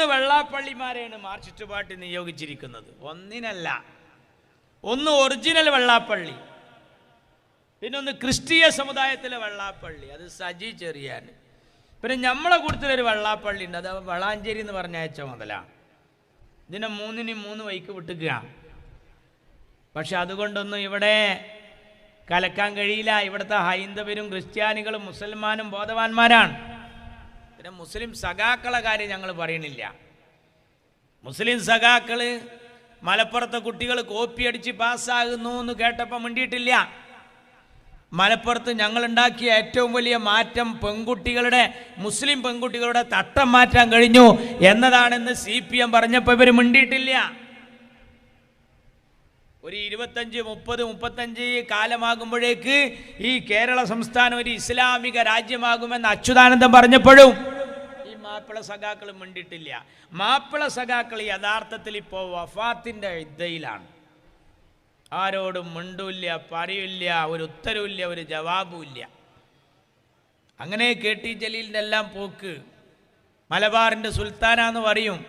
3 വെള്ളാപ്പള്ളിമാരെയാണ് Marxist party നിയോഗിച്ചിരിക്കുന്നത്. ഒന്നിനല്ല, ഒന്ന് original Vellappally, പിന്നെ ഒന്ന് ക്രിസ്തീയ സമുദായത്തിലെ വെള്ളാപ്പള്ളി, അത് സജി ചെറിയാൻ. പിന്നെ നമ്മളെ കൂട്ടത്തിലൊരു വെള്ളാപ്പള്ളി ഉണ്ട്, അത് വളാഞ്ചേരി എന്ന് പറഞ്ഞയച്ച മുതലാണ്. ഇതിനെ 3 വഴിക്ക് വിട്ടുക. പക്ഷെ അതുകൊണ്ടൊന്നും ഇവിടെ കലക്കാൻ കഴിയില്ല. ഇവിടുത്തെ ഹൈന്ദവരും ക്രിസ്ത്യാനികളും മുസൽമാനും ബോധവാന്മാരാണ്. പിന്നെ മുസ്ലിം സഖാക്കളെ കാര്യം ഞങ്ങൾ പറയണില്ല. മുസ്ലിം സഖാക്കൾ മലപ്പുറത്തെ കുട്ടികൾ കോപ്പി അടിച്ച് പാസ്സാകുന്നു എന്ന് കേട്ടപ്പോൾ മിണ്ടിയിട്ടില്ല. മലപ്പുറത്ത് ഞങ്ങളുണ്ടാക്കിയ ഏറ്റവും വലിയ മാറ്റം മുസ്ലിം പെൺകുട്ടികളുടെ തട്ടം മാറ്റാൻ കഴിഞ്ഞു എന്നതാണെന്ന് CPM പറഞ്ഞപ്പോൾ ഇവർ മിണ്ടിയിട്ടില്ല. ഒരു 25-30-35 കാലമാകുമ്പോഴേക്ക് ഈ കേരള സംസ്ഥാനം ഒരു ഇസ്ലാമിക രാജ്യമാകുമെന്ന് അച്യുതാനന്ദൻ പറഞ്ഞപ്പോഴും ഈ മാപ്പിള സഖാക്കൾ മിണ്ടിയിട്ടില്ല. മാപ്പിള സഖാക്കൾ യഥാർത്ഥത്തിൽ ഇപ്പോൾ വഫാത്തിൻ്റെ ഇദ്ദയിലാണ്. ആരോടും മിണ്ടൂല്ല, പറയില്ല, ഒരു ഉത്തരവില്ല, ഒരു ജവാബുമില്ല. അങ്ങനെ KT ജലീലിൻ്റെ എല്ലാം പോക്ക്. മലബാറിൻ്റെ സുൽത്താനാന്ന് പറയും.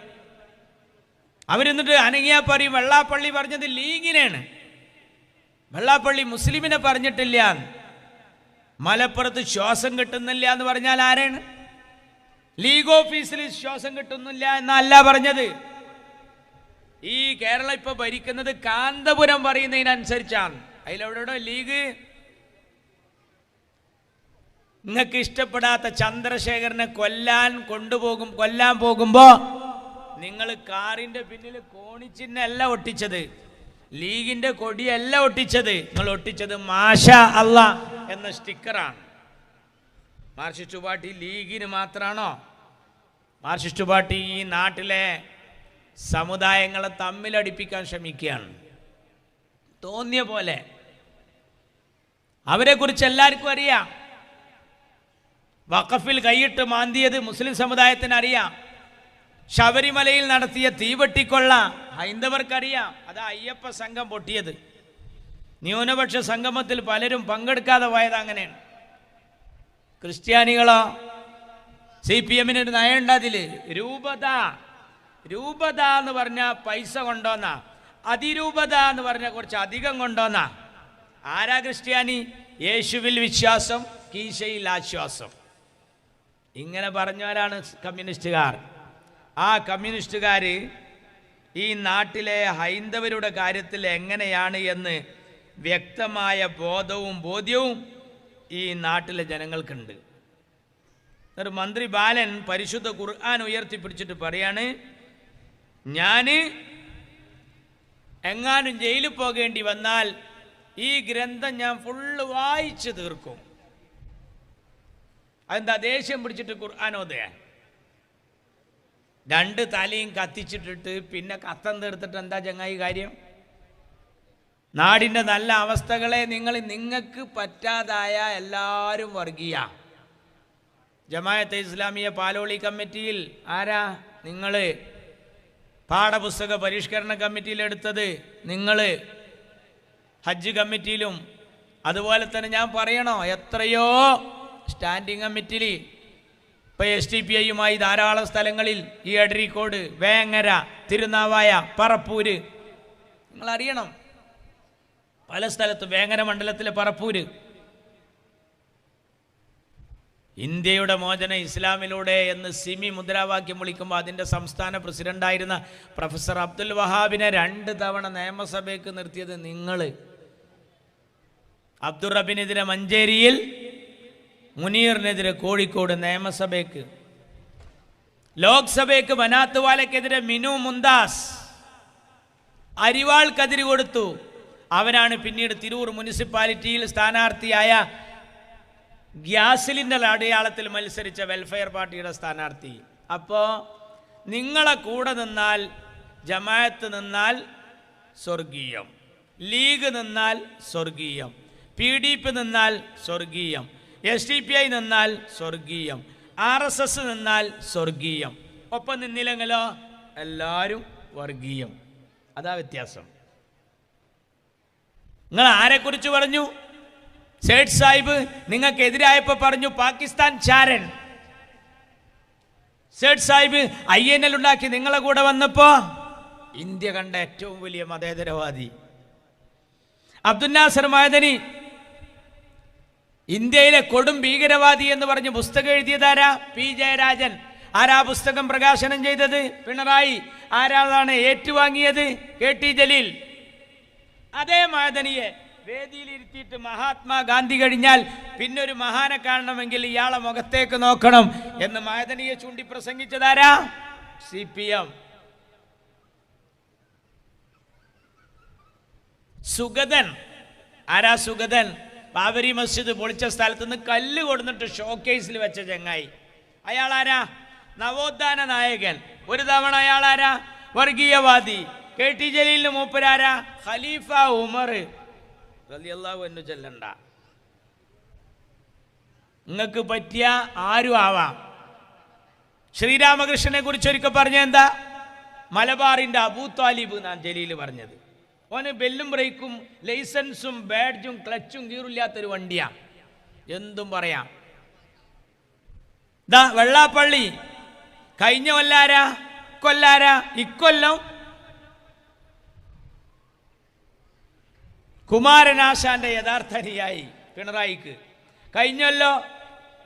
അവരെന്നിട്ട് അനങ്ങിയാ പറയും വെള്ളാപ്പള്ളി പറഞ്ഞത് ലീഗിനാണ്, വെള്ളാപ്പള്ളി മുസ്ലിമിനെ പറഞ്ഞിട്ടില്ല. മലപ്പുറത്ത് ശ്വാസം കിട്ടുന്നില്ല എന്ന് പറഞ്ഞാൽ ആരാണ്? ലീഗ് ഓഫീസിൽ ശ്വാസം കിട്ടുന്നില്ല എന്നല്ല പറഞ്ഞത്. ഈ കേരളം ഇപ്പൊ ഭരിക്കുന്നത് കാന്തപുരം പറയുന്നതിനനുസരിച്ചാണ്. അതിലെവിടെ ലീഗ്? നിങ്ങൾക്ക് ഇഷ്ടപ്പെടാത്ത ചന്ദ്രശേഖരനെ കൊല്ലാൻ പോകുമ്പോ നിങ്ങൾ കാറിന്റെ പിന്നിൽ കോണിച്ചിഹ്നല്ല ഒട്ടിച്ചത്, ലീഗിന്റെ കൊടിയല്ല ഒട്ടിച്ചത്. നിങ്ങൾ ഒട്ടിച്ചത് മാഷാ അല്ലാ എന്ന സ്റ്റിക്കറാണ്. മാർക്സിസ്റ്റ് പാർട്ടി ലീഗിന് മാത്രമാണോ? മാർക്സിസ്റ്റ് പാർട്ടി ഈ നാട്ടിലെ സമുദായങ്ങളെ തമ്മിലടിപ്പിക്കാൻ ശ്രമിക്കുകയാണ്. തോന്നിയ പോലെ അവരെ കുറിച്ച് എല്ലാവർക്കും അറിയാം. വഖഫിൽ കൈയിട്ട് മാന്തിയത് മുസ്ലിം സമുദായത്തിന് അറിയാം. ശബരിമലയിൽ നടത്തിയ തീവെട്ടിക്കൊള്ള ഹൈന്ദവർക്കറിയാം. അത് അയ്യപ്പ സംഘം പൊട്ടിയത്. ന്യൂനപക്ഷ സംഗമത്തിൽ പലരും പങ്കെടുക്കാതെ പോയത് അങ്ങനെയാണ്. ക്രിസ്ത്യാനികളോ? CPM-ന് ഒരു നയമുണ്ട്. അതിൽ രൂപത എന്ന് പറഞ്ഞാൽ പൈസ കൊണ്ടോന്ന, അതിരൂപത എന്ന് പറഞ്ഞാൽ കുറച്ച് അധികം കൊണ്ടോന്ന. ആരാ ക്രിസ്ത്യാനി? യേശുവിൽ വിശ്വാസം, കീശയിൽ ആശ്വാസം. ഇങ്ങനെ പറഞ്ഞവരാണ് കമ്മ്യൂണിസ്റ്റുകാർ. ആ കമ്മ്യൂണിസ്റ്റുകാർ ഈ നാട്ടിലെ ഹൈന്ദവരുടെ കാര്യത്തിൽ എങ്ങനെയാണ് എന്ന് വ്യക്തമായ ബോധ്യവും ഈ നാട്ടിലെ ജനങ്ങൾക്കുണ്ട്. ഒരു മന്ത്രി ബാലൻ പരിശുദ്ധ ഖുർആൻ ഉയർത്തിപ്പിടിച്ചിട്ട് പറയാണ്, ഞാൻ എങ്ങാനും ജയിലിൽ പോകേണ്ടി വന്നാൽ ഈ ഗ്രന്ഥം ഞാൻ ഫുള്ള് വായിച്ചു തീർക്കും. അതെന്താ? ദേഷ്യം പിടിച്ചിട്ട് ഖുർആൻ ഓതുക. 2 തലയും കത്തിച്ചിട്ടിട്ട് പിന്നെ കത്തം തീർത്തിട്ട് എന്താ ചങ്ങായി കാര്യം? നാടിൻ്റെ നല്ല അവസ്ഥകളെ നിങ്ങൾക്ക് പറ്റാതായ എല്ലാവരും വർഗീയ. ജമാഅത്തെ ഇസ്ലാമിയ പാലോളി കമ്മിറ്റിയിൽ ആരാ നിങ്ങൾ? പാഠപുസ്തക പരിഷ്കരണ കമ്മിറ്റിയിലെടുത്തത് നിങ്ങൾ. ഹജ്ജ് കമ്മിറ്റിയിലും അതുപോലെ തന്നെ ഞാൻ പറയണോ, എത്രയോ സ്റ്റാൻഡിംഗ് കമ്മിറ്റിയിൽ ഇപ്പോൾ SDPI-യുമായി ധാരാളം സ്ഥലങ്ങളിൽ ഈ എടരിക്കോട്, വേങ്ങര, തിരുനാവായ, പറപ്പൂര്, നിങ്ങളറിയണം പല സ്ഥലത്തും. വേങ്ങര മണ്ഡലത്തിലെ പറപ്പൂര് ഇന്ത്യയുടെ മോചനം ഇസ്ലാമിലൂടെ എന്ന് സിമി മുദ്രാവാക്യം വിളിക്കുമ്പോൾ അതിൻ്റെ സംസ്ഥാന പ്രസിഡൻ്റായിരുന്ന പ്രൊഫസർ അബ്ദുൽ വഹാബിനെ 2 തവണ നിയമസഭയ്ക്ക് നിർത്തിയത് നിങ്ങൾ. അബ്ദുറബിനെതിരെ മഞ്ചേരിയിൽ, മുനീറിനെതിരെ കോഴിക്കോട് നിയമസഭയ്ക്ക്, ലോക്സഭയ്ക്ക് ബനാത്ത് വാലയ്ക്കെതിരെ മിനു മുന്താസ്, അരിവാൾക്കെതിരെ കൊടുത്തു. അവനാണ് പിന്നീട് തിരൂർ മുനിസിപ്പാലിറ്റിയിൽ സ്ഥാനാർത്ഥിയായ ഗ്യാസ് സിലിണ്ടർ അടയാളത്തിൽ മത്സരിച്ച വെൽഫെയർ പാർട്ടിയുടെ സ്ഥാനാർത്ഥി. അപ്പോൾ നിങ്ങളെ കൂടെ നിന്നാൽ, ജമാഅത്ത് നിന്നാൽ സ്വർഗീയം, ലീഗ് നിന്നാൽ സ്വർഗീയം, PDP നിന്നാൽ സ്വർഗീയം, SDPI നിന്നാൽ സ്വർഗീയം, RSS നിന്നാൽ സ്വർഗീയം. ഒപ്പം നിന്നില്ലെങ്കിലോ എല്ലാവരും വർഗീയം. അതാ വ്യത്യാസം. നിങ്ങൾ ആരെക്കുറിച്ച് പറഞ്ഞു? സേഠ് സാഹിബ് നിങ്ങൾക്കെതിരായപ്പോൾ പറഞ്ഞു പാകിസ്ഥാൻ ചാരൻ. സേഠ് സാഹിബ് INL ഉണ്ടാക്കി നിങ്ങളെ കൂടെ വന്നപ്പോ ഇന്ത്യ കണ്ട ഏറ്റവും വലിയ മതേതരവാദി. അബ്ദുൽ നാസർ മഅദനി ഇന്ത്യയിലെ കൊടും ഭീകരവാദി എന്ന് പറഞ്ഞ് പുസ്തകം എഴുതിയതാരാ? P ജയരാജൻ. ആരാ പുസ്തകം പ്രകാശനം ചെയ്തത്? പിണറായി. ആരാളാണ് ഏറ്റുവാങ്ങിയത്? KT ജലീൽ. അതേ മഅദനിയെ വേദിയിലിരുത്തിയിട്ട് മഹാത്മാഗാന്ധി കഴിഞ്ഞാൽ പിന്നൊരു മഹാനെ കാണണമെങ്കിൽ ഇയാളെ മുഖത്തേക്ക് നോക്കണം എന്ന് മഅദനിയെ ചൂണ്ടി പ്രസംഗിച്ചതാരാ? CPM. സുഗതൻ. ആരാ സുഗതൻ? ബാബരി മസ്ജിദ് പൊളിച്ച സ്ഥലത്ത് നിന്ന് കല്ല് കൊടുത്തിട്ട് ഷോക്കേസിൽ വെച്ച ചങ്ങായി. അയാൾ ആരാ? നവോത്ഥാന നായകൻ. ഒരു തവണ അയാൾ ആരാ? വർഗീയവാദി. KT ജലീലിന് മൂപ്പരാരാ? ഖലീഫ ഉമർ റളിയല്ലാഹു അൻഹു. ചെല്ലണ്ട, നിങ്ങൾക്ക് പറ്റിയ ആരും ആവാം. ശ്രീരാമകൃഷ്ണനെ കുറിച്ച് ഒരിക്കൽ പറഞ്ഞ എന്താ? മലബാറിന്റെ അബൂ താലിബ് എന്നാണ് ജലീൽ പറഞ്ഞത്. ഓന് ബെല്ലും ബ്രേക്കും ലൈസൻസും ബാഡ്ജും ക്ലച്ചും കീറില്ലാത്തൊരു വണ്ടിയാ. എന്തും പറയാം. ദാ വെള്ളാപ്പള്ളി കഴിഞ്ഞ കൊല്ലാരാ? കൊല്ലാരാ? ഇക്കൊല്ലം കുമാരനാശാന്റെ യഥാർത്ഥ അനുയായി പിണറായിക്ക്. കഴിഞ്ഞല്ലോ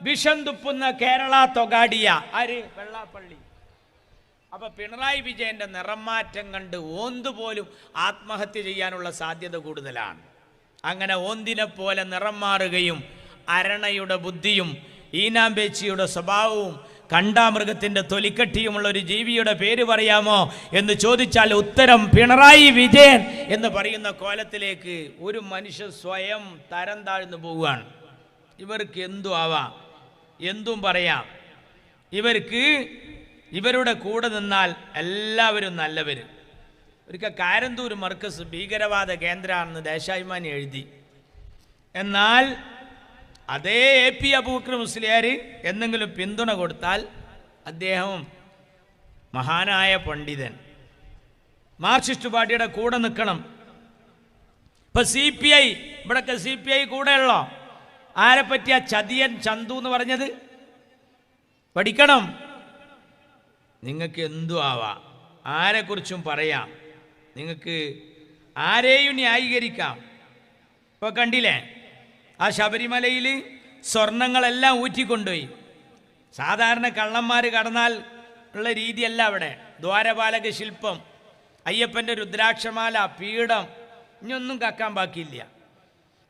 വിഷം തുപ്പുന്ന കേരള തൊഗാഡിയ ആര്? വെള്ളാപ്പള്ളി. അപ്പൊ പിണറായി വിജയന്റെ നിറം മാറ്റം കണ്ട് ഓന്ത് പോലും ആത്മഹത്യ ചെയ്യാനുള്ള സാധ്യത കൂടുതലാണ്. അങ്ങനെ ഓന്തിനെ പോലെ നിറം മാറുകയും അരണയുടെ ബുദ്ധിയും ഈനാമ്പേച്ചിയുടെ സ്വഭാവവും കണ്ടാമൃഗത്തിന്റെ തൊലിക്കട്ടിയുമുള്ള ഒരു ജീവിയുടെ പേര് പറയാമോ എന്ന് ചോദിച്ചാൽ ഉത്തരം പിണറായി വിജയൻ എന്ന് പറയുന്ന കോലത്തിലേക്ക് ഒരു മനുഷ്യൻ സ്വയം തരം താഴ്ന്നു പോവുകയാണ്. ഇവർക്ക് എന്തും ആവാം, എന്തും പറയാം. ഇവരുടെ കൂടെ നിന്നാൽ എല്ലാവരും നല്ലവർ. ഒരിക്കൽ കാരന്തൂർ മർക്കസ് ഭീകരവാദ കേന്ദ്രമാണെന്ന് ദേശാഭിമാനി എഴുതി. എന്നാൽ അതേ AP അബൂബക്കർ മുസ്ലിയാർ എന്തെങ്കിലും പിന്തുണ കൊടുത്താൽ അദ്ദേഹം മഹാനായ പണ്ഡിതൻ, മാർക്സിസ്റ്റ് പാർട്ടിയുടെ കൂടെ നിൽക്കണം. ഇപ്പൊ CPI, ഇവിടൊക്കെ CPI കൂടെയുള്ളോ? ആരെ പറ്റിയ ചതിയൻ ചന്തു എന്ന് പറഞ്ഞത്? പഠിക്കണം. നിങ്ങൾക്ക് എന്തും ആവാം, ആരെക്കുറിച്ചും പറയാം, നിങ്ങൾക്ക് ആരെയും ന്യായീകരിക്കാം. ഇപ്പോൾ കണ്ടില്ലേ, ആ ശബരിമലയിൽ സ്വർണങ്ങളെല്ലാം ഊറ്റിക്കൊണ്ടുപോയി. സാധാരണ കള്ളന്മാർ കടന്നാൽ ഉള്ള രീതിയല്ല അവിടെ. ദ്വാരപാലക ശില്പം, അയ്യപ്പൻ്റെ രുദ്രാക്ഷമാല, പീഠം, ഇനിയൊന്നും കക്കാൻ ബാക്കിയില്ല.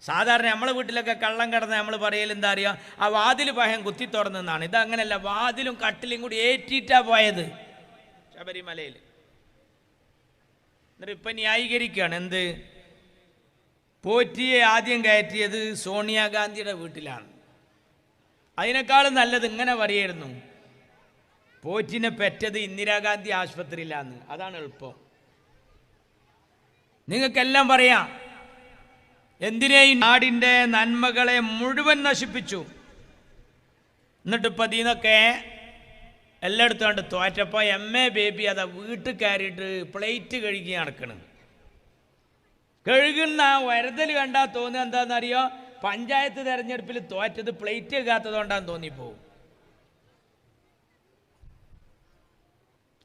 സാധാരണ നമ്മളെ വീട്ടിലൊക്കെ കള്ളം കടന്ന് നമ്മൾ പറയൽ എന്താ അറിയാം? ആ വാതിൽ പഹയം കുത്തി തുറന്നെന്നാണ്. ഇതങ്ങനെയല്ല, വാതിലും കട്ടിലും കൂടി ഏറ്റിട്ടാ പോയത് ശബരിമലയിൽ. എന്നിട്ട് ഇപ്പം ന്യായീകരിക്കുകയാണ്. എന്ത്? പോറ്റിയെ ആദ്യം കയറ്റിയത് സോണിയാഗാന്ധിയുടെ വീട്ടിലാണ്. അതിനേക്കാളും നല്ലത് ഇങ്ങനെ പറയായിരുന്നു, പോറ്റിനെ പെറ്റത് ഇന്ദിരാഗാന്ധി ആശുപത്രിയിലാന്ന്. അതാണ് എളുപ്പം. നിങ്ങൾക്കെല്ലാം പറയാം. എന്തിനേയും നാടിൻ്റെ നന്മകളെ മുഴുവൻ നശിപ്പിച്ചു. എന്നിട്ടിപ്പോൾ ഇതിനൊക്കെ എല്ലായിടത്തും കണ്ട് തോറ്റപ്പോൾ MA ബേബി അതാ വീട്ടിൽ കയറിയിട്ട് പ്ലേറ്റ് കഴുകി നടക്കണം. കഴുകുന്ന വരതൽ കണ്ടാൽ തോന്നുക എന്താണെന്നറിയോ? പഞ്ചായത്ത് തെരഞ്ഞെടുപ്പിൽ തോറ്റത് പ്ലേറ്റ് കഴുകാത്തതുകൊണ്ടാന്ന് തോന്നിപ്പോവും.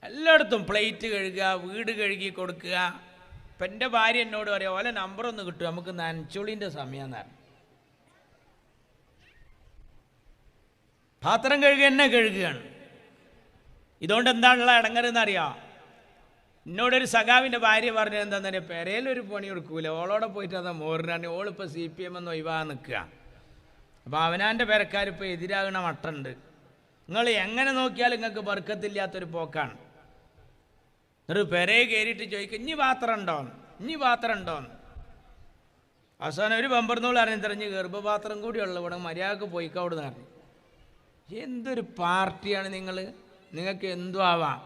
എല്ലായിടത്തും പ്ലേറ്റ് കഴുകുക, വീട് കഴുകി കൊടുക്കുക. ഇപ്പം എൻ്റെ ഭാര്യ എന്നോട് പറയാം, ഓലെ നമ്പറൊന്ന് കിട്ടും, നമുക്ക് നനച്ചുളിൻ്റെ സമയമെന്നാണ്. പാത്രം കഴുകുക തന്നെ കഴുകുകയാണ്. ഇതുകൊണ്ട് എന്താണുള്ള ഇടങ്ങരെന്നറിയാം? എന്നോടൊരു സഖാവിൻ്റെ ഭാര്യ പറഞ്ഞത് എന്താണെന്ന് അറിയാം? പെരയിലൊരു പണി കൊടുക്കൂല, ഓളോടെ പോയിട്ട് അതാ മോറിനാണ്. ഓളിപ്പോൾ CPM എന്ന് ഒഴിവാ നിൽക്കുക. അപ്പോൾ അവനാൻ്റെ പേരക്കാരിപ്പോൾ എതിരാകണ മട്ടുണ്ട്. നിങ്ങൾ എങ്ങനെ നോക്കിയാലും നിങ്ങൾക്ക് ബർക്കത്തില്ലാത്തൊരു പോക്കാണ്. എന്നിട്ട് പെരയെ കയറിയിട്ട് ചോദിക്കും, ഇനി പാത്രം ഉണ്ടോന്ന്, ഇനി പാത്രം ഉണ്ടോന്ന്. അവസാനം ഒരു ബമ്പർന്നോൾ അറിഞ്ഞ് ഗർഭപാത്രം കൂടിയുള്ള ഇവിടെ മര്യാദക്ക് പോയിക്കവിടെ നിന്ന് പറഞ്ഞു. എന്തൊരു പാർട്ടിയാണ് നിങ്ങൾ, നിങ്ങൾക്ക് എന്തും ആവാം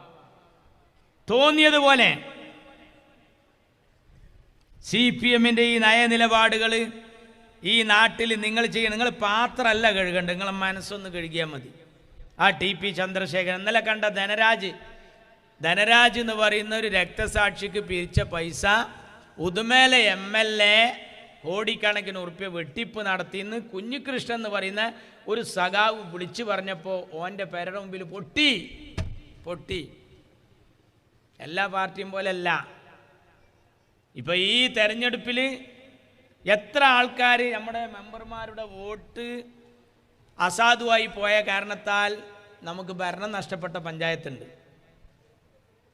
തോന്നിയതുപോലെ. CPMൻ്റെ ഈ നയനിലപാടുകൾ ഈ നാട്ടിൽ നിങ്ങൾ ചെയ്യണം. നിങ്ങൾ പാത്രമല്ല കഴുകണ്ട, നിങ്ങളെ മനസ്സൊന്ന് കഴുകിയാൽ മതി. ആ TP ചന്ദ്രശേഖരൻ ഇന്നലെ കണ്ട ധനരാജ് എന്ന് പറയുന്ന ഒരു രക്തസാക്ഷിക്ക് പിരിച്ച പൈസ ഉദുമേലെ MLA കോടിക്കണക്കിന് ഉറുപ്പ്യ വെട്ടിപ്പ് നടത്തിയെന്ന് കുഞ്ഞികൃഷ്ണൻ എന്ന് പറയുന്ന ഒരു സഖാവ് വിളിച്ചു പറഞ്ഞപ്പോൾ ഓൻ്റെ പേരുടെ മുമ്പിൽ പൊട്ടി. പൊട്ടി. എല്ലാ പാർട്ടിയും പോലെയല്ല. ഇപ്പം ഈ തെരഞ്ഞെടുപ്പിൽ എത്ര ആൾക്കാർ നമ്മുടെ മെമ്പർമാരുടെ വോട്ട് അസാധുവായി പോയ കാരണത്താൽ നമുക്ക് ഭരണം നഷ്ടപ്പെട്ട പഞ്ചായത്തുണ്ട്.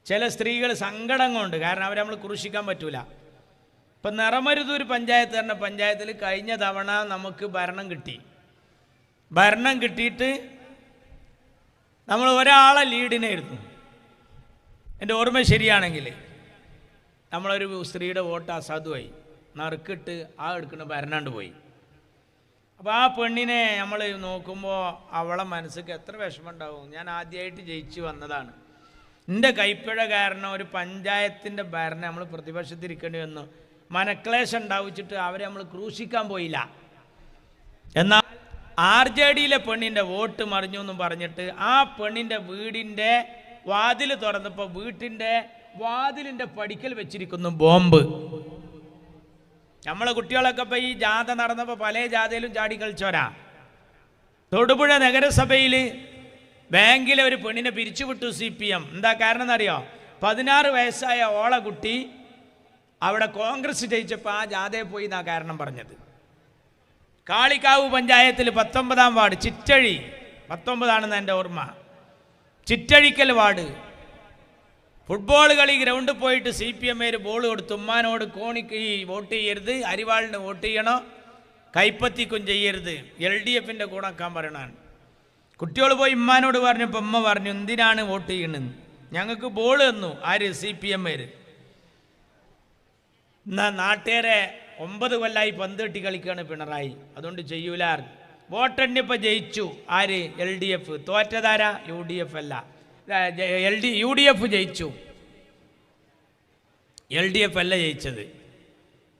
ചില സ്ത്രീകൾ സങ്കടം കൊണ്ട്, കാരണം അവരെ നമ്മൾ ക്രൂശിക്കാൻ പറ്റൂല. ഇപ്പം നിറമരുതൂർ പഞ്ചായത്ത് പറഞ്ഞ പഞ്ചായത്തിൽ കഴിഞ്ഞ തവണ നമുക്ക് ഭരണം കിട്ടി. ഭരണം കിട്ടിയിട്ട് നമ്മൾ ഒരാളെ ലീഡിനായിരുന്നു. എൻ്റെ ഓർമ്മ ശരിയാണെങ്കിൽ നമ്മളൊരു സ്ത്രീയുടെ വോട്ട് അസാധുവായി, നറുക്കിട്ട് ആ എടുക്കുന്ന ഭരണാണ്ട് പോയി. അപ്പോൾ ആ പെണ്ണിനെ നമ്മൾ നോക്കുമ്പോൾ അവളെ മനസ്സിക്ക് എത്ര വിഷമം ഉണ്ടാവും. ഞാൻ ആദ്യമായിട്ട് ജയിച്ചു വന്നതാണ്, എൻ്റെ കൈപ്പിഴ കാരണം ഒരു പഞ്ചായത്തിൻ്റെ ഭരണം നമ്മൾ പ്രതിപക്ഷത്തിരിക്കേണ്ടി വന്നു, മനക്ലേശം ഉണ്ടാവിച്ചിട്ട് അവരെ നമ്മൾ ക്രൂശിക്കാൻ പോയില്ല. എന്നാൽ RJDയിലെ പെണ്ണിൻ്റെ വോട്ട് മറിഞ്ഞു എന്നും പറഞ്ഞിട്ട് ആ പെണ്ണിൻ്റെ വീടിൻ്റെ വാതിൽ തുറന്നപ്പോൾ വീട്ടിൻ്റെ വാതിലിൻ്റെ പടിക്കൽ വെച്ചിരിക്കുന്നു ബോംബ്. നമ്മളെ കുട്ടികളൊക്കെ ഇപ്പോൾ ഈ ജാഥ നടന്നപ്പോൾ പല ജാഥയിലും ചാടി കളിച്ചോരാ. തൊടുപുഴ നഗരസഭയിൽ ബാങ്കിലെ ഒരു പെണ്ണിനെ പിരിച്ചുവിട്ടു CPM. എന്താ കാരണം എന്നറിയോ? 16 വയസ്സായ ഓളെ കുട്ടി അവിടെ കോൺഗ്രസ് ജയിച്ചപ്പോൾ ആ ജാഥയിൽ പോയി എന്നാ കാരണം പറഞ്ഞത്. കാളിക്കാവ് പഞ്ചായത്തിൽ 19-ാം വാർഡ് ചിറ്റഴി, 19 എൻ്റെ ഓർമ്മ, ചിറ്റഴിക്കൽ വാർഡ് ഫുട്ബോൾ കളി ഗ്രൗണ്ടിൽ പോയിട്ട് CPM ബോൾ കൊടുത്തു, ഉമ്മാനോട് കോണിക്ക് വോട്ട് ചെയ്യരുത്, അരിവാളിന് വോട്ട് ചെയ്യണോ, കൈപ്പത്തിക്കും ചെയ്യരുത്, LDFൻ്റെ കൂടെ ആക്കാൻ പറയണാണ്. കുട്ടികൾ പോയി ഉമ്മാനോട് പറഞ്ഞപ്പോൾ ഉമ്മ പറഞ്ഞു എന്തിനാണ് വോട്ട് ചെയ്യണമെന്ന്. ഞങ്ങൾക്ക് ബോൾ തന്നു ആര്? CPM. എന്നാൽ നാട്ടുകാരെ 9 കൊല്ലമായി പന്ത് കെട്ടി കളിക്കുകയാണ് പിണറായി, അതുകൊണ്ട് ചെയ്യൂല. വോട്ടെണ്ണിപ്പോൾ ജയിച്ചു ആര്? LDF. തോറ്റതാരാ? UDF അല്ല, UDF ജയിച്ചു, LDF അല്ല ജയിച്ചത്.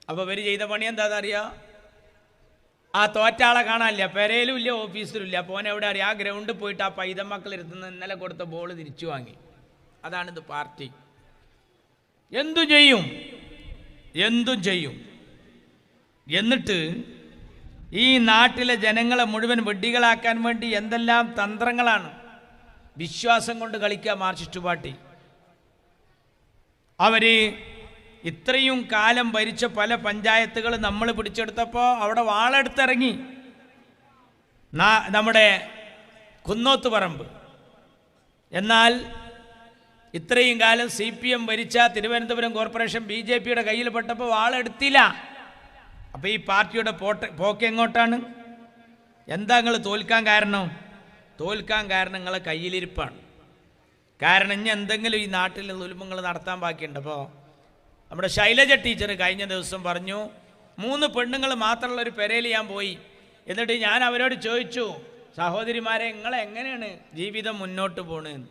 അപ്പോൾ ഇവർ ചെയ്ത പണി എന്താണെന്നറിയാം? ആ തോറ്റ ആളെ കാണാനില്ല, പെരയിലും ഇല്ല, ഓഫീസിലും ഇല്ല. അപ്പോൾ എവിടെ അറിയാം? ആ ഗ്രൗണ്ടിൽ പോയിട്ട് ആ പൈതം മക്കൾ ഇരുത്തുന്ന ഇന്നലെ കൊടുത്ത ബോൾ തിരിച്ചു വാങ്ങി. അതാണിത് പാർട്ടി. എന്തും ചെയ്യും, എന്തും ചെയ്യും. എന്നിട്ട് ഈ നാട്ടിലെ ജനങ്ങളെ മുഴുവൻ വെഡ്ഡികളാക്കാൻ വേണ്ടി എന്തെല്ലാം തന്ത്രങ്ങളാണ്. വിശ്വാസം കൊണ്ട് കളിക്കുക മാർക്സിസ്റ്റ് പാർട്ടി. അവർ ഇത്രയും കാലം ഭരിച്ച പല പഞ്ചായത്തുകൾ നമ്മൾ പിടിച്ചെടുത്തപ്പോൾ അവിടെ വാളെടുത്തിറങ്ങി. നമ്മുടെ കുന്നോത്ത് പറമ്പ്. എന്നാൽ ഇത്രയും കാലം CPM ഭരിച്ച തിരുവനന്തപുരം കോർപ്പറേഷൻ BJPയുടെ കയ്യിൽ പെട്ടപ്പോൾ വാളെടുത്തില്ല. അപ്പോൾ ഈ പാർട്ടിയുടെ പോക്ക് എങ്ങോട്ടാണ്? എന്താ നിങ്ങൾ തോൽക്കാൻ കാരണം? തോൽക്കാൻ കാരണം നിങ്ങളെ കയ്യിലിരിപ്പാണ്. കാരണം ഇനി എന്തെങ്കിലും ഈ നാട്ടിൽ ദുൽമങ്ങൾ നടത്താൻ ബാക്കിയുണ്ട്. അപ്പോൾ നമ്മുടെ ശൈലജ ടീച്ചർ കഴിഞ്ഞ ദിവസം പറഞ്ഞു 3 പെണ്ണുങ്ങൾ മാത്രമുള്ള ഒരു പെരയിൽ ഞാൻ പോയി. എന്നിട്ട് ഞാൻ അവരോട് ചോദിച്ചു, സഹോദരിമാരെ നിങ്ങളെങ്ങനെയാണ് ജീവിതം മുന്നോട്ട് പോണെന്ന്.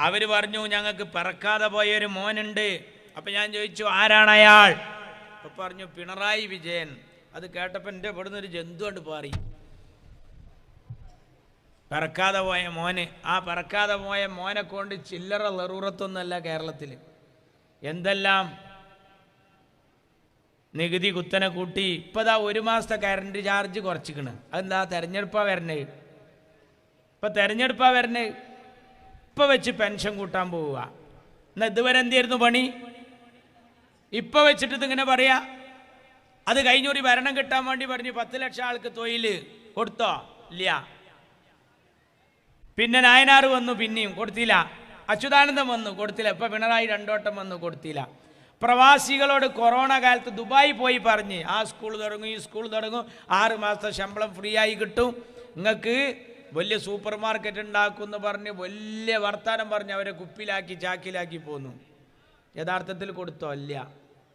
അവർ പറഞ്ഞു ഞങ്ങൾക്ക് പിറക്കാതെ പോയൊരു മോനുണ്ട്. അപ്പം ഞാൻ ചോദിച്ചു ആരാണ് അയാൾ? അപ്പം പറഞ്ഞു പിണറായി വിജയൻ. അത് കേട്ടപ്പോൾ എൻ്റെ ഇവിടുന്ന് ഒരു ജന്തു കൊണ്ട് പാറി. പിറക്കാതെ പോയ മോന്. ആ പിറക്കാതെ പോയ മോനെ കൊണ്ട് ചില്ലറ ലറൂറത്തൊന്നുമല്ല കേരളത്തിൽ. എന്തെല്ലാം നികുതി കുത്തനെ കൂട്ടി. ഇപ്പം 1 മാസത്തെ കറണ്ട് ചാർജ് കുറച്ചിക്കണ്. അതെന്താ? തെരഞ്ഞെടുപ്പാണ് വരണേ. ഇപ്പം തെരഞ്ഞെടുപ്പാണ് വരണേ. ഇപ്പം വെച്ച് പെൻഷൻ കൂട്ടാൻ പോവുക. എന്നാൽ ഇതുവരെ എന്തായിരുന്നു പണി? ഇപ്പം വെച്ചിട്ട് ഇതിങ്ങനെ പറയാ. അത് കഴിഞ്ഞൊരു ഭരണം കിട്ടാൻ വേണ്ടി പറഞ്ഞു 10 ലക്ഷം ആൾക്ക് തൊഴിൽ കൊടുത്തോ? ഇല്ല. പിന്നെ നായനാർ വന്നു, പിന്നെയും കൊടുത്തില്ല. അച്യുതാനന്ദൻ വന്നു, കൊടുത്തില്ല. ഇപ്പം പിണറായി 2 വട്ടം വന്നു, കൊടുത്തില്ല. പ്രവാസികളോട് കൊറോണ കാലത്ത് ദുബായി പോയി പറഞ്ഞ് ആ സ്കൂൾ തുടങ്ങും, ഈ സ്കൂൾ തുടങ്ങും, 6 മാസത്തെ ശമ്പളം ഫ്രീ ആയി കിട്ടും, നിങ്ങൾക്ക് വലിയ സൂപ്പർ മാർക്കറ്റ് ഉണ്ടാക്കുമെന്ന് പറഞ്ഞ് വലിയ വർത്താനം പറഞ്ഞ് അവരെ കുപ്പിലാക്കി ചാക്കിലാക്കി പോന്നു. യഥാർത്ഥത്തിൽ കൊടുത്തോ? ഇല്ല.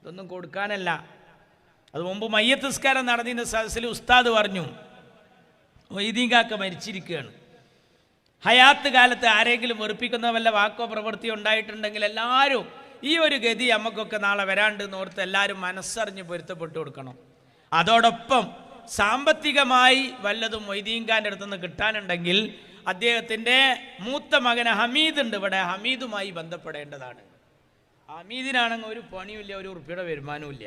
ഇതൊന്നും കൊടുക്കാനല്ല. അത് മുമ്പ് മയ്യത്ത് നിസ്കാരം നടന്നിരുന്ന സദസ്സിൽ ഉസ്താദ് പറഞ്ഞു മൊയ്തീൻകാക്ക മരിച്ചിരിക്കുകയാണ്. ഹയാത്ത് കാലത്ത് ആരെങ്കിലും വെറുപ്പിക്കുന്ന വല്ല വാക്കോ പ്രവൃത്തിയോ ഉണ്ടായിട്ടുണ്ടെങ്കിൽ എല്ലാവരും ഈ ഒരു ഗതി നമുക്കൊക്കെ നാളെ വരാണ്ട് എന്നോർത്ത് എല്ലാവരും മനസ്സറിഞ്ഞ് പൊരുത്തപ്പെട്ടു കൊടുക്കണം. അതോടൊപ്പം സാമ്പത്തികമായി വല്ലതും മൊയ്തീൻഖാൻ്റെ അടുത്തുനിന്ന് കിട്ടാനുണ്ടെങ്കിൽ അദ്ദേഹത്തിൻ്റെ മൂത്ത മകന് ഹമീദ് ഉണ്ട് ഇവിടെ, ഹമീദുമായി ബന്ധപ്പെടേണ്ടതാണ്. ഹമീദിനാണെങ്കിൽ ഒരു പണിയുമില്ല, ഒരു ഉറുപ്പിയുടെ വരുമാനവും ഇല്ല.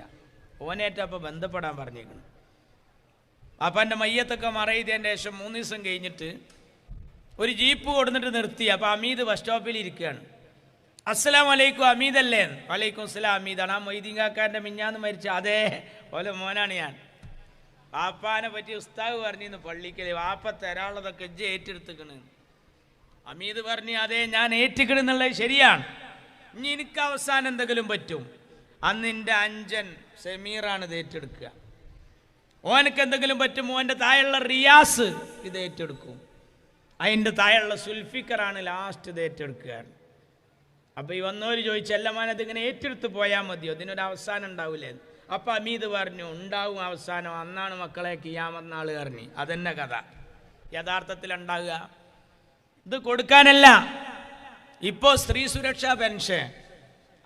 ഓനേറ്റപ്പോൾ ബന്ധപ്പെടാൻ പറഞ്ഞേക്കണം. അപ്പം എൻ്റെ മയ്യത്തൊക്കെ മറയിതതിൻ്റെ ശേഷം 3 ദിവസം കഴിഞ്ഞിട്ട് ഒരു ജീപ്പ് കൊടുത്തിട്ട് നിർത്തി. അപ്പോൾ അമീദ് ബസ് സ്റ്റോപ്പിൽ ഇരിക്കുകയാണ്. അസ്സലാമു അലൈക്കും, അമീദല്ലേ? വലൈക്കും അസ്സലാം, അമീദാണ്. ആ മൊയ്തീൻ കാക്കാൻ്റെ മിഞ്ഞാന്ന് മരിച്ച അതേ പോലെ മോനാണ് ഞാൻ. വാപ്പാനെ പറ്റി ഉസ്താദ് പറഞ്ഞിരുന്നു പള്ളിക്കൽ, വാപ്പ തരാനുള്ളതൊക്കെ ഇജ്ജ് ഏറ്റെടുത്തിക്കണ്. അമീദ് പറഞ്ഞു അതെ ഞാൻ ഏറ്റിക്കണെന്നുള്ളത് ശരിയാണ്, ഇനി എനിക്ക് അവസാനം എന്തെങ്കിലും പറ്റും. അന്ന് എൻ്റെ അഞ്ചൻ സമീറാണ് ഇത് ഏറ്റെടുക്കുക. ഓനക്ക് എന്തെങ്കിലും പറ്റും, ഓൻ്റെ താഴെയുള്ള റിയാസ് ഇത് ഏറ്റെടുക്കും, അതിൻ്റെ താഴെയുള്ള സുൽഫിക്കറാണ് ലാസ്റ്റ് ഇത് ഏറ്റെടുക്കുകയാണ്. അപ്പോൾ ഈ വന്നവർ ചോദിച്ചല്ല മോനത് ഇങ്ങനെ ഏറ്റെടുത്ത് പോയാൽ മതിയോ, ഇതിനൊരു അവസാനം ഉണ്ടാവില്ലേ? അപ്പം അമീദ് പറഞ്ഞു ഉണ്ടാവും അവസാനം, അന്നാണ് മക്കളെ കിയാമത്ത് നാൾ പറഞ്ഞു. അതെന്നെ കഥ യഥാർത്ഥത്തിൽ ഉണ്ടാകുക. ഇത് കൊടുക്കാനല്ല. ഇപ്പോൾ സ്ത്രീ സുരക്ഷാ പെൻഷൻ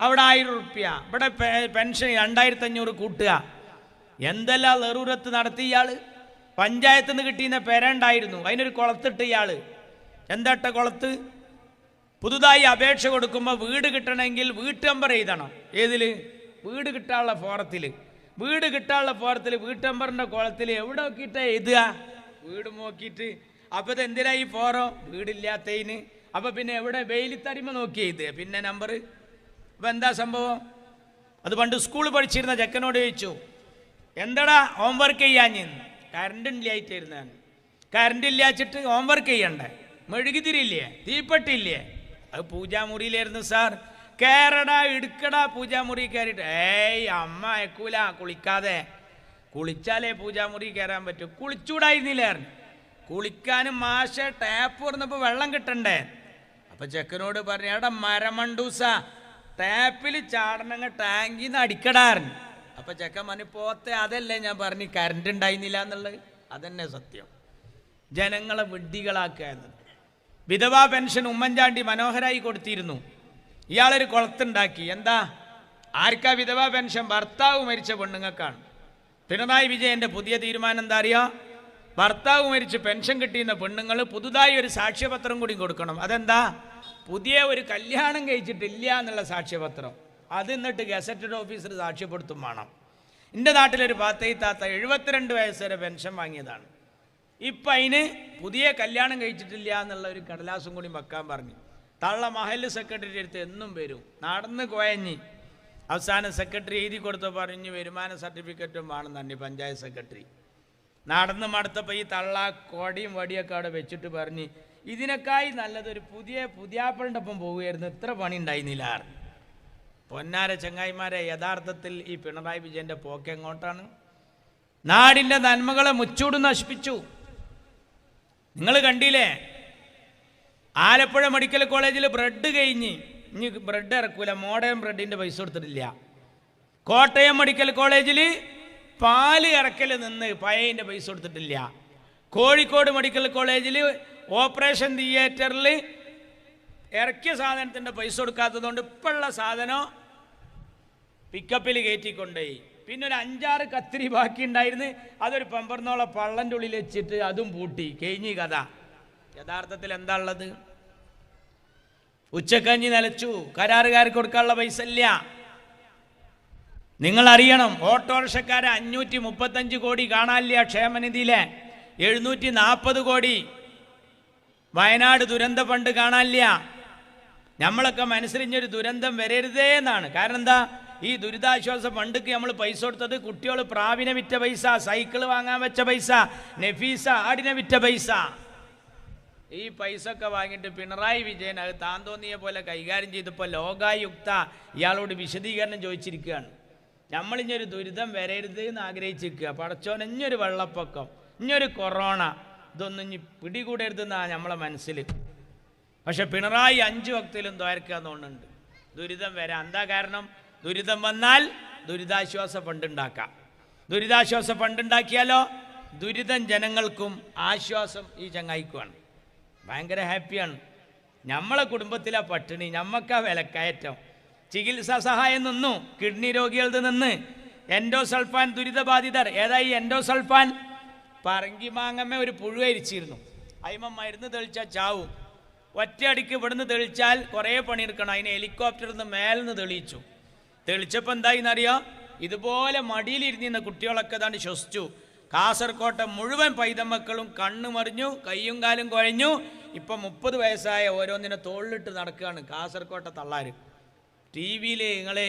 അവിടെ 1000 റുപ്യ, ഇവിടെ പെൻഷൻ 2500 കൂട്ടുക. എന്തെല്ലാം നെറൂരത്ത് നടത്തി ഇയാൾ. പഞ്ചായത്തിൽ നിന്ന് കിട്ടിയുന്ന പെരണ്ടായിരുന്നു, അതിനൊരു കുളത്തിട്ട് ഇയാൾ. എന്താട്ട കുളത്ത്? പുതുതായി അപേക്ഷ കൊടുക്കുമ്പോൾ വീട് കിട്ടണമെങ്കിൽ വീട്ട് നമ്പർ എഴുതണം. ഏതിൽ? വീട് കിട്ടാനുള്ള ഫോറത്തിൽ. വീട് കിട്ടാനുള്ള ഫോറത്തിൽ വീട്ട് നമ്പറിൻ്റെ കുളത്തിൽ എവിടെ നോക്കിയിട്ടാ എഴുതുക? വീട് നോക്കിയിട്ട്. അപ്പോൾ ഇത് എന്തിനാ ഈ ഫോറോ? വീടില്ലാത്തതിന്. അപ്പോൾ പിന്നെ എവിടെ വെയിലിത്തടിമ നോക്കി എഴുതുക പിന്നെ നമ്പർ? അപ്പോൾ എന്താ സംഭവം? അത് പണ്ട് സ്കൂളിൽ പഠിച്ചിരുന്ന ചെക്കനോട് ചോദിച്ചു, എന്താടാ ഹോംവർക്ക് ചെയ്യാൻ? കറണ്ട് ഇല്ലായിട്ടായിരുന്നു. കറണ്ട് ഇല്ലാച്ചിട്ട് ഹോംവർക്ക് ചെയ്യണ്ടേ? മെഴുകുതിരില്ലേ? തീപ്പെട്ടില്ലേ? അത് പൂജാമുറിയിലായിരുന്നു സാർ. കയറടാ എടുക്കടാ പൂജാമുറി കയറിയിട്ട്. ഏയ് അമ്മ അയക്കൂല, കുളിക്കാതെ. കുളിച്ചാലേ പൂജാമുറി കയറാൻ പറ്റൂ. കുളിച്ചൂടായിരുന്നില്ലായിരുന്നു. കുളിക്കാനും മാഷ ടാപ്പ് തുറന്നപ്പോൾ വെള്ളം കിട്ടണ്ടേ? അപ്പം ചെക്കനോട് പറഞ്ഞു, എടാ മരമണ്ടൂസ, ടാപ്പിൽ ചാടണങ്ങ ടാങ്കിൽ നിന്ന് അടിക്കടാറുണ്ട്. അപ്പം ചെക്കൻ പറഞ്ഞു, പോത്തെ അതല്ലേ ഞാൻ പറഞ്ഞു കറണ്ട് ഉണ്ടായിരുന്നില്ല എന്നുള്ളത്. അതന്നെ സത്യം. ജനങ്ങളെ വിഡ്ഢികളാക്കുക. വിധവാ പെൻഷൻ ഉമ്മൻചാണ്ടി മനോഹരായി കൊടുത്തിരുന്നു. ഇയാളൊരു കുളത്തുണ്ടാക്കി. എന്താ? ആർക്കാ വിധവാ പെൻഷൻ? ഭർത്താവ് മരിച്ച പെണ്ണുങ്ങൾക്കാണ്. പിണറായി വിജയൻ്റെ പുതിയ തീരുമാനം എന്താ അറിയാ? ഭർത്താവ് മരിച്ച് പെൻഷൻ കിട്ടിയുന്ന പെണ്ണുങ്ങൾ പുതുതായി ഒരു സാക്ഷ്യപത്രം കൂടി കൊടുക്കണം. അതെന്താ? പുതിയ ഒരു കല്യാണം കഴിച്ചിട്ടില്ല എന്നുള്ള സാക്ഷ്യപത്രം. അത് എന്നിട്ട് ഗസറ്റഡ് ഓഫീസർ സാക്ഷ്യപ്പെടുത്തും വേണം. എൻ്റെ നാട്ടിലൊരു താത്ത 72 വയസ്സ് വരെ പെൻഷൻ വാങ്ങിയതാണ്. ഇപ്പം അതിന് പുതിയ കല്യാണം കഴിച്ചിട്ടില്ല എന്നുള്ള ഒരു കടലാസും കൂടി വെക്കാൻ പറഞ്ഞു. തള്ള മഹല്ല് സെക്രട്ടറി അടുത്ത് എന്നും വരും, നടന്ന് കുഴഞ്ഞി. അവസാനം സെക്രട്ടറി എഴുതി കൊടുത്ത് പറഞ്ഞു വരുമാന സർട്ടിഫിക്കറ്റും വേണമെന്നു പഞ്ചായത്ത് സെക്രട്ടറി. നടന്ന് മടുത്തപ്പോൾ ഈ തള്ള കൊടിയും വടിയൊക്കെ അവിടെ വെച്ചിട്ട് പറഞ്ഞ് ഇതിനേക്കായി നല്ലതൊരു പുതിയാപ്പിളിൻ്റെ ഒപ്പം പോവുകയായിരുന്നു, ഇത്ര പണി ഉണ്ടായിരുന്നില്ല. പൊന്നാര ചങ്ങായിമാരെ, യഥാർത്ഥത്തിൽ ഈ പിണറായി വിജയൻ്റെ പോക്ക് എങ്ങോട്ടാണ്? നാടിൻ്റെ നന്മകളെ മുച്ചൂട് നശിപ്പിച്ചു. നിങ്ങൾ കണ്ടില്ലേ? ആലപ്പുഴ മെഡിക്കൽ കോളേജിൽ ബ്രെഡ് കഴിഞ്ഞ് ഇനി ബ്രെഡ് ഇറക്കൂല, മോഡേൺ ബ്രെഡിൻ്റെ പൈസ കൊടുത്തിട്ടില്ല. കോട്ടയം മെഡിക്കൽ കോളേജിൽ പാല് ഇറക്കൽ നിന്ന് പഴയതിൻ്റെ പൈസ കൊടുത്തിട്ടില്ല. കോഴിക്കോട് മെഡിക്കൽ കോളേജിൽ ഓപ്പറേഷൻ തിയേറ്ററിൽ ഇറക്കിയ സാധനത്തിൻ്റെ പൈസ കൊടുക്കാത്തതുകൊണ്ട് ഇപ്പോഴുള്ള സാധനം പിക്കപ്പിൽ കയറ്റിക്കൊണ്ടുപോയി. പിന്നെ ഒരു 5-6 കത്തിരി ബാക്കി ഉണ്ടായിരുന്നു, അതൊരു പമ്പർന്നോളം പള്ളൻ്റെ ഉള്ളിൽ വെച്ചിട്ട് അതും പൂട്ടി. കഴിഞ്ഞി കഥ. യഥാർത്ഥത്തിൽ എന്താ ഉള്ളത്? ഉച്ചക്കഞ്ഞി നിലച്ചു, കരാറുകാർക്ക് കൊടുക്കാനുള്ള പൈസ ഇല്ല. നിങ്ങൾ അറിയണം, ഓട്ടോറിക്ഷക്കാരെ 535 കോടി കാണാനില്ല ക്ഷേമനിധിയിലെ, 740 കോടി വയനാട് ദുരന്ത ഫണ്ട് കാണാനില്ല. നമ്മളൊക്കെ മനസ്സിലിഞ്ഞൊരു ദുരന്തം വരരുതേ എന്നാണ്. കാരണം എന്താ? ഈ ദുരിതാശ്വാസ ഫണ്ടിക്ക് നമ്മൾ പൈസ കൊടുത്തത് കുട്ടികൾ പ്രാവിനെ വിറ്റ പൈസ, സൈക്കിൾ വാങ്ങാൻ വെച്ച പൈസ, നഫീസ ആടിനെ വിറ്റ പൈസ. ഈ പൈസ ഒക്കെ വാങ്ങിയിട്ട് പിണറായി വിജയൻ അത് താൻ തോന്നിയ പോലെ കൈകാര്യം ചെയ്തപ്പോൾ ലോകായുക്ത ഇയാളോട് വിശദീകരണം ചോദിച്ചിരിക്കുകയാണ്. നമ്മളിഞ്ഞൊരു ദുരിതം വരരുത് എന്ന് ആഗ്രഹിച്ചിരിക്കുക. പടച്ചോൻ ഇഞ്ഞൊരു വെള്ളപ്പൊക്കം, ഇഞ്ഞൊരു കൊറോണ, ഇതൊന്നും ഇനി പിടികൂടരുതെന്നാണ് നമ്മളെ മനസ്സിൽ. പക്ഷെ പിണറായി 5 വക്തിലും ദ്വാരക്കാന്നുണ്ട് ദുരിതം വരാം. എന്താ കാരണം? ദുരിതം വന്നാൽ ദുരിതാശ്വാസ ഫണ്ട് ഉണ്ടാക്കാം. ദുരിതാശ്വാസ ഫണ്ട് ഉണ്ടാക്കിയാലോ ദുരിതം ജനങ്ങൾക്കും ആശ്വാസം ഈ ചങ്ങായിക്കുമാണ്. ഭയങ്കര ഹാപ്പിയാണ്. നമ്മളെ കുടുംബത്തിലെ പട്ടിണി, നമ്മക്കാ വിലക്കയറ്റം. ചികിത്സാ സഹായം നിന്നു, കിഡ്നി രോഗികളുടെ നിന്ന്. എൻഡോസൾഫാൻ ദുരിതബാധിതർ. ഏതായി എൻഡോസൾഫാൻ? പറങ്കി മാങ്ങമ്മ ഒരു പുഴുവരിച്ചിരുന്നു, അയിമ മരുന്ന് തെളിച്ചാൽ ചാവും. ഒറ്റയടിക്ക് ഇവിടുന്ന് തെളിച്ചാൽ കുറേ പണിയെടുക്കണം. അതിന് ഹെലികോപ്റ്ററിൽ നിന്ന് മേലെന്ന് തെളിയിച്ചു. തെളിച്ചപ്പോൾ എന്തായിന്നറിയാം? ഇതുപോലെ മടിയിലിരുന്നിരുന്ന കുട്ടികളൊക്കെ ഏതാണ്ട് ശ്വസിച്ചു. കാസർകോട്ടെ മുഴുവൻ പൈതമക്കളും കണ്ണു മറിഞ്ഞു, കയ്യും കാലും കുഴഞ്ഞു. ഇപ്പം 30 വയസ്സായ ഓരോന്നിനെ തോളിലിട്ട് നടക്കുകയാണ് കാസർകോട്ടെ തള്ളാർ. ടി വിയിൽ നിങ്ങളെ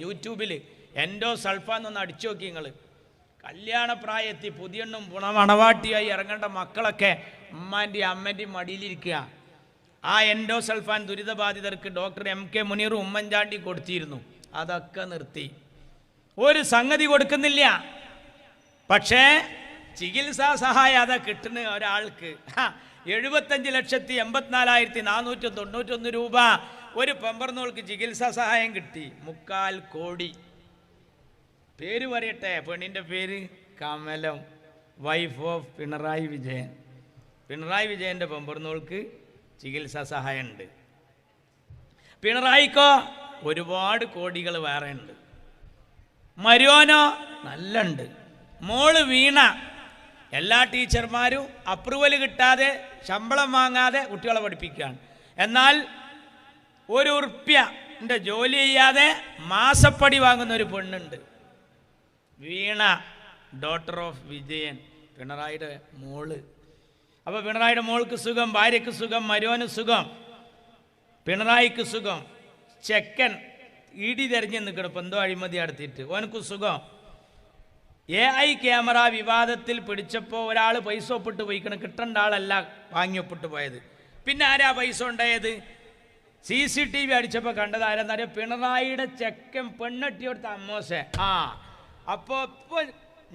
യൂട്യൂബിൽ എൻഡോസൾഫാന്നൊന്ന് അടിച്ചു നോക്കി നിങ്ങൾ. കല്യാണപ്രായത്തിൽ പുതിയെണ്ണും മണവാട്ടിയായി ഇറങ്ങേണ്ട മക്കളൊക്കെ ഉമ്മാൻ്റെയും അമ്മൻ്റെയും മടിയിലിരിക്കുക. ആ endosulfan ദുരിതബാധിതർക്ക് doctor MK Muneer Oommen Chandy കൊടുത്തിരുന്നു. അതൊക്കെ നിർത്തി, ഒരു സംഗതി കൊടുക്കുന്നില്ല. പക്ഷേ ചികിത്സാ സഹായം അതാ കിട്ടുന്ന ഒരാൾക്ക് 75,84,491 രൂപ ഒരു പെമ്പർന്നോൾക്ക് ചികിത്സാ സഹായം കിട്ടി. 3/4 കോടി. പേര് പറയട്ടെ, പെണ്ണിൻ്റെ പേര് കമലം, വൈഫ് ഓഫ് പിണറായി വിജയൻ. പിണറായി വിജയൻ്റെ പെമ്പർന്നോൾക്ക് ചികിത്സാ സഹായം ഉണ്ട്. പിണറായിക്കോ ഒരുപാട് കോടികൾ വേറെ ഉണ്ട്. മരുവനോ നല്ല ഉണ്ട്. മോള് വീണ എല്ലാ ടീച്ചർമാരും അപ്രൂവൽ കിട്ടാതെ ശമ്പളം വാങ്ങാതെ കുട്ടികളെ പഠിപ്പിക്കുകയാണ്. എന്നാൽ ₹1 ജോലി ചെയ്യാതെ മാസപ്പടി വാങ്ങുന്ന ഒരു പെണ്ണുണ്ട്, വീണ, ഡോട്ടർ ഓഫ് വിജയൻ, പിണറായിയുടെ മോള്. അപ്പോൾ പിണറായിയുടെ മോൾക്ക് സുഖം, ഭാര്യയ്ക്ക് സുഖം, മരുവന് സുഖം, പിണറായിക്ക് സുഖം. ചെക്കൻ ED തിരഞ്ഞു നിൽക്കണം, ഇപ്പം എന്തോ അഴിമതി നടത്തിയിട്ട്, ഓനക്ക് സുഖം. AI ക്യാമറ വിവാദത്തിൽ പിടിച്ചപ്പോൾ ഒരാൾ പൈസ ഒപ്പിട്ട് പോയിക്കണം, കിട്ടേണ്ട ആളല്ല വാങ്ങി ഒപ്പിട്ട് പോയത്. പിന്നെ ആരാ പൈസ ഉണ്ടായത്? CCTV അടിച്ചപ്പോൾ കണ്ടത് ആരെന്നറിയാം? പിണറായിയുടെ ചെക്കൻ പെണ്ണെട്ടിയോടുത്ത അമ്മോസെ. അപ്പോൾ ഇപ്പോൾ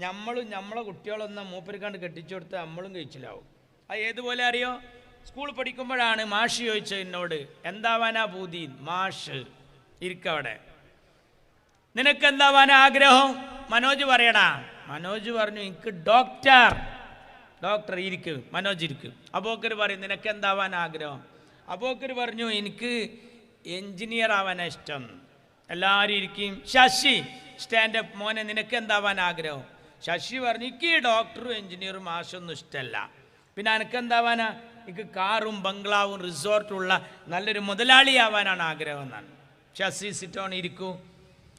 നമ്മളെ കുട്ടികളൊന്നും മൂപ്പരിക്കാണ്ട് കെട്ടിച്ചു കൊടുത്ത് നമ്മളും കഴിച്ചില്ലാവും. അത് ഏതുപോലെ അറിയോ? സ്കൂൾ പഠിക്കുമ്പോഴാണ് മാഷ് ചോദിച്ചത് എന്നോട്, എന്താവാനാ പൂതി? മാഷ് ഇരിക്കവിടെ, നിനക്കെന്താവാൻ ആഗ്രഹം? മനോജ് പറയടാ. മനോജ് പറഞ്ഞു, എനിക്ക് ഡോക്ടർ ഇരിക്കും. മനോജ് ഇരിക്കും. അബോക്കർ പറയും, നിനക്കെന്താവാൻ ആഗ്രഹം? അബോക്കർ പറഞ്ഞു, എനിക്ക് എൻജിനീയർ ആവാനാ ഇഷ്ടം. എല്ലാവരും ഇരിക്കും. ശശി സ്റ്റാൻഡപ്പ്, മോനെ നിനക്കെന്താവാൻ ആഗ്രഹം? ശശി പറഞ്ഞു, എനിക്ക് ഡോക്ടറും എൻജിനീയറും മാഷൊന്നും ഇഷ്ടമല്ല. പിന്നെ എനിക്കെന്താവാനാ? എനിക്ക് കാറും ബംഗ്ലാവും റിസോർട്ടുള്ള നല്ലൊരു മുതലാളിയാവാനാണ് ആഗ്രഹം എന്നാണ്. ശശി സിറ്റോൺ ഇരിക്കൂ.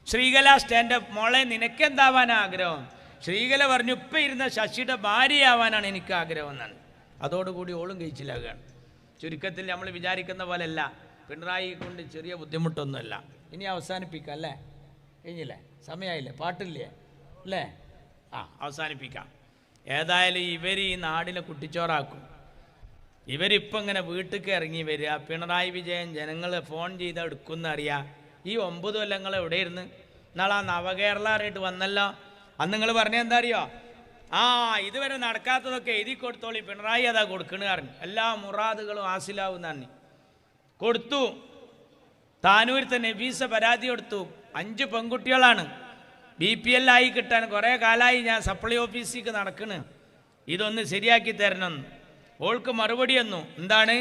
ശ്രീകല സ്റ്റാൻഡപ്പ്, മോളെ നിനക്കെന്താവാനാ ആഗ്രഹം? ശ്രീകല പറഞ്ഞു, ഇപ്പം ഇരുന്ന ശശിയുടെ ഭാര്യയാവാനാണ് എനിക്ക് ആഗ്രഹം എന്നാണ്. അതോടുകൂടി ഓളും കഴിച്ചിലാകുകയാണ്. ചുരുക്കത്തിൽ നമ്മൾ വിചാരിക്കുന്ന പോലെ അല്ല, പിണറായി കൊണ്ട് ചെറിയ ബുദ്ധിമുട്ടൊന്നുമല്ല. ഇനി അവസാനിപ്പിക്കാം അല്ലേ? കഴിഞ്ഞില്ലേ? സമയമായില്ലേ? പാട്ടില്ലേ അല്ലേ? അവസാനിപ്പിക്കാം. ഏതായാലും ഇവർ ഈ നാടിനെ കുട്ടിച്ചോറാക്കും. ഇവരിപ്പം ഇങ്ങനെ വീട്ടിലേക്ക് ഇറങ്ങി വരിക. പിണറായി വിജയൻ ജനങ്ങളെ ഫോൺ ചെയ്ത് എടുക്കുന്നറിയാം. ഈ 9 കൊല്ലങ്ങൾ എവിടെയിരുന്ന്? നാളെ ആ നവകേരളമായിട്ട് വന്നല്ലോ. അന്ന് നിങ്ങൾ പറഞ്ഞത് എന്താ അറിയോ? ഇതുവരെ നടക്കാത്തതൊക്കെ എഴുതി കൊടുത്തോളി, പിണറായി അതാ കൊടുക്കണ പറഞ്ഞു. എല്ലാ മുറാദുകളും ഹാസിലാവുന്നാണ് കൊടുത്തു. താനൂരത്തെ നബീസ പരാതി കൊടുത്തു. 5 പെൺകുട്ടികളാണ്. BPL ആയി കിട്ടാൻ കുറേ കാലമായി ഞാൻ സപ്ലൈ ഓഫീസിലേക്ക് നടക്കണ്, ഇതൊന്ന് ശരിയാക്കി തരണം. ഓൾക്ക് മറുപടി വന്നു, എന്താണ്?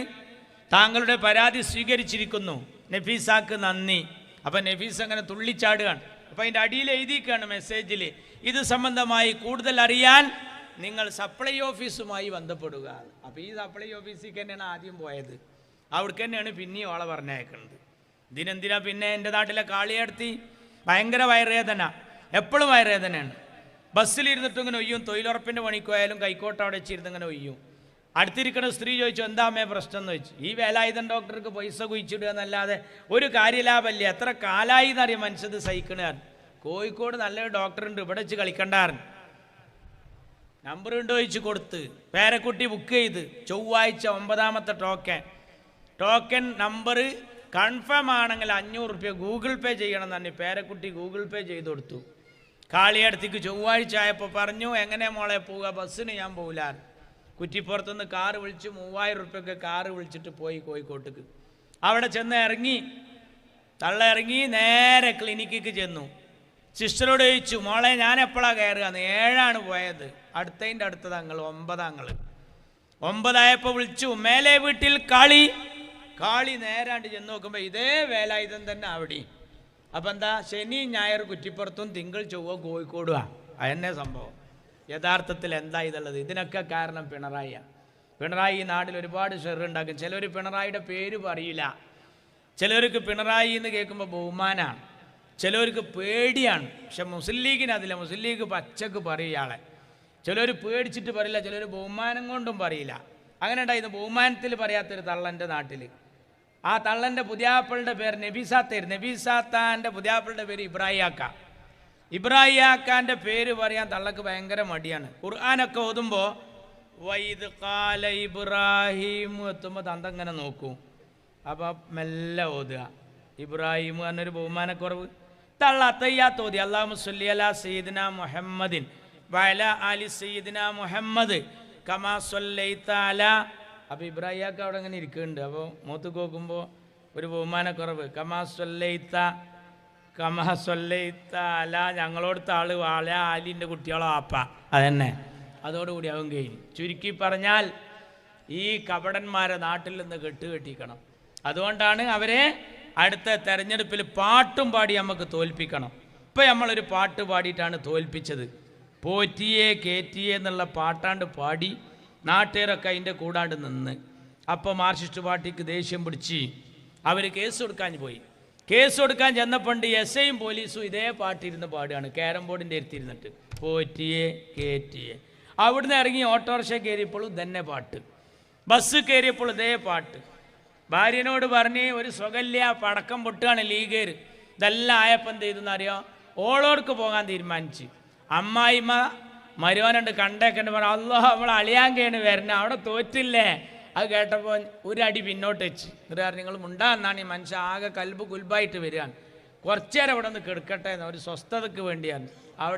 താങ്കളുടെ പരാതി സ്വീകരിച്ചിരിക്കുന്നു, നഫീസാക്ക് നന്ദി. അപ്പം നഫീസ് അങ്ങനെ തുള്ളിച്ചാടുകയാണ്. അപ്പം അതിൻ്റെ അടിയിൽ എഴുതിയിരിക്കുകയാണ് മെസ്സേജിൽ, ഇത് സംബന്ധമായി കൂടുതൽ അറിയാൻ നിങ്ങൾ സപ്ലൈ ഓഫീസുമായി ബന്ധപ്പെടുക. അപ്പോൾ ഈ സപ്ലൈ ഓഫീസിലേക്ക് തന്നെയാണ് ആദ്യം പോയത്, അവിടേക്ക് തന്നെയാണ് പിന്നെയും ഓളെ പറഞ്ഞേക്കുന്നത്. ഇതിനെന്തിനാ പിന്നെ? എൻ്റെ നാട്ടിലെ കാളിയടത്തി ഭയങ്കര വയറുവേദന, എപ്പോഴും വയറുവേദനയാണ്. ബസ്സിലിരുന്നിട്ട് ഇങ്ങനെ ഒയ്യും, തൊഴിലുറപ്പിൻ്റെ പണിക്ക് പോയാലും കൈക്കോട്ട് അവിടെ വെച്ചിരുന്ന് ഇങ്ങനെ ഒയ്യും. അടുത്തിരിക്കുന്ന സ്ത്രീ ചോദിച്ചു, എന്താ അമ്മേ പ്രശ്നം എന്ന് ചോദിച്ചു. ഈ വേലായുധൻ ഡോക്ടർക്ക് പൈസ കുഴിച്ചിടുക എന്നല്ലാതെ ഒരു കാര്യലാഭമില്ല, എത്ര കാലായി എന്നറിയാം മനുഷ്യത് സഹിക്കണായിരുന്നു. കോഴിക്കോട് നല്ലൊരു ഡോക്ടറുണ്ട്, ഇവിടെ വെച്ച് കളിക്കണ്ടായിരുന്നു. നമ്പർ ഉണ്ടോ ചോദിച്ച് കൊടുത്ത്, പേരക്കുട്ടി ബുക്ക് ചെയ്ത് ചൊവ്വാഴ്ച 9ാമത്തെ ടോക്കൻ നമ്പർ കൺഫേം ആണെങ്കിൽ 500 രൂപ ഗൂഗിൾ പേ ചെയ്യണം തന്നെ. പേരക്കുട്ടി ഗൂഗിൾ പേ ചെയ്ത് കൊടുത്തു. കാളിയടത്തേക്ക് ചൊവ്വാഴ്ച ആയപ്പോൾ പറഞ്ഞു, എങ്ങനെ മോളെ പോവുക? ബസ്സിന് ഞാൻ പോകില്ല. കുറ്റിപ്പുറത്തുനിന്ന് കാറ് വിളിച്ച് 3000 രൂപയ്ക്ക് കാറ് വിളിച്ചിട്ട് പോയി കോഴിക്കോട്ടേക്ക്. അവിടെ ചെന്ന് ഇറങ്ങി, തള്ള ഇറങ്ങി നേരെ ക്ലിനിക്കിക്ക് ചെന്നു. സിസ്റ്ററോട് ചോദിച്ചു, മോളെ ഞാൻ എപ്പോഴാണ് കയറുകയെന്ന്. 7 പോയത്. അടുത്തതിൻ്റെ അടുത്തത് അങ്ങൾ 9 9 വിളിച്ചു. മേലെ വീട്ടിൽ കാളി നേരാണ്ട് ചെന്ന് നോക്കുമ്പോൾ ഇതേ വേലായുധം തന്നെ അവിടെ. അപ്പം എന്താ? ശനി ഞായർ കുറ്റിപ്പുറത്തും തിങ്കൾ ചൊവ്വ കോഴിക്കോടുമാണ്. അതന്നെ സംഭവം. യഥാർത്ഥത്തിൽ എന്താ ഇതുള്ളത്? ഇതിനൊക്കെ കാരണം പിണറായിയാണ്. പിണറായി ഈ നാട്ടിൽ ഒരുപാട് ഷെറുണ്ടാക്കും. ചിലർ പിണറായിയുടെ പേര് പറയില്ല. ചിലർക്ക് പിണറായി എന്ന് കേൾക്കുമ്പോൾ ബഹുമാനമാണ്, ചിലർക്ക് പേടിയാണ്. പക്ഷെ മുസ്ലിം ലീഗിന് അതില്ല. മുസ്ലിം ലീഗ് പച്ചക്ക് പറയും ഇയാളെ. ചിലർ പേടിച്ചിട്ട് പറയില്ല, ചിലർ ബഹുമാനം കൊണ്ടും പറയില്ല. അങ്ങനെ ഉണ്ടായിരുന്നു. ബഹുമാനത്തിൽ പറയാത്തൊരു തള്ളൻ്റെ നാട്ടിൽ. ആ തള്ളൻ്റെ പുതിയാപ്പിളുടെ പേര് നബീസാത്തായിരുന്നു. നബീസാത്താൻ്റെ പുതിയാപ്പിളുടെ പേര് ഇബ്രാഹിയാക്ക. ഇബ്രാഹിയാക്കാൻ്റെ പേര് പറയാൻ തള്ളക്ക് ഭയങ്കര മടിയാണ്. ഖുർആനൊക്കെ ഓതുമ്പോൾ വൈദ് ഖാല ഇബ്രാഹിം എത്തുമ്പോൾ തന്ത ഇങ്ങനെ നോക്കും. അപ്പോൾ മെല്ലെ ഓതുക. ഇബ്രാഹിം എന്നൊരു ബഹുമാനക്കുറവ്. തള്ള അത്തയ്യാത്ത് ഓതി അല്ലാഹുമ്മ സ്വല്ലി അലാ സയ്യിദിന മുഹമ്മദിൻ വഅല ആലി സയ്യിദിന മുഹമ്മദ് കമാ സ്വല്ലൈത അലാ. അപ്പോൾ ഇബ്രാഹിയാക്ക അവിടെ ഇങ്ങനെ ഇരിക്കുന്നുണ്ട്. അപ്പോൾ മൂത്ത് നോക്കുമ്പോൾ ഒരു ബഹുമാനക്കുറവ്. കമാ സ്വല്ലൈത അല, ഞങ്ങളോടുത്ത ആള് വാള ആലിൻ്റെ കുട്ടികളോ ആപ്പ, അതന്നെ. അതോടുകൂടി അവൻ കഴിഞ്ഞു. ചുരുക്കി പറഞ്ഞാൽ ഈ കപടന്മാരെ നാട്ടിൽ നിന്ന് കെട്ടുകെട്ടിക്കണം. അതുകൊണ്ടാണ് അവരെ അടുത്ത തെരഞ്ഞെടുപ്പിൽ പാട്ടും പാടി നമുക്ക് തോൽപ്പിക്കണം. ഇപ്പം നമ്മളൊരു പാട്ട് പാടിയിട്ടാണ് തോൽപ്പിച്ചത്. പോറ്റിയെ കേറ്റിയെ എന്നുള്ള പാട്ടാണ്ട് പാടി നാട്ടുകാരൊക്കെ അതിൻ്റെ കൂടാണ്ട് നിന്ന്. അപ്പോൾ മാർക്സിസ്റ്റ് പാർട്ടിക്ക് ദേഷ്യം പിടിച്ച് അവർ കേസ് കൊടുക്കാൻ പോയി. കേസ് കൊടുക്കാൻ ചെന്നപ്പണ്ട് എസ് ഐയും പോലീസും ഇതേ പാട്ടിരുന്ന് പാടുകയാണ്, ക്യാരം ബോർഡിൻ്റെ അടുത്തിരുന്നിട്ട്. പോറ്റിയെ കേറ്റിയെ. അവിടുന്ന് ഇറങ്ങി ഓട്ടോറിക്ഷ കയറിയപ്പോഴും തന്നെ പാട്ട്, ബസ് കയറിയപ്പോൾ ഇതേ പാട്ട്. ഭാര്യനോട് പറഞ്ഞ് ഒരു സുഖല്യ, പടക്കം പൊട്ടുകയാണ് ലീഗേർ. ഇതെല്ലാം ആയപ്പം എന്ത് ചെയ്തെന്നറിയോ, ഓളോർക്ക് പോകാൻ തീരുമാനിച്ച്. അമ്മായിമ്മ മരുവാനുണ്ട് കണ്ടേക്കണ്ട് പറഞ്ഞു, അല്ലോ അവൾ അളിയാങ്കയാണ് വരണ, അവിടെ തോറ്റില്ലേ. അത് കേട്ടപ്പോൾ ഒരു അടി പിന്നോട്ട് വെച്ച്. എന്നിട്ട് പറഞ്ഞു, നിങ്ങൾ മുണ്ടാന്നാണ് ഈ മനുഷ്യൻ ആകെ കൽബ് കുൽബായിട്ട് വരികയാണ്, കുറച്ചേരം ഇവിടെ നിന്ന് കിടക്കട്ടെ എന്ന്, ഒരു സ്വസ്ഥതയ്ക്ക് വേണ്ടിയാണ്. അവിടെ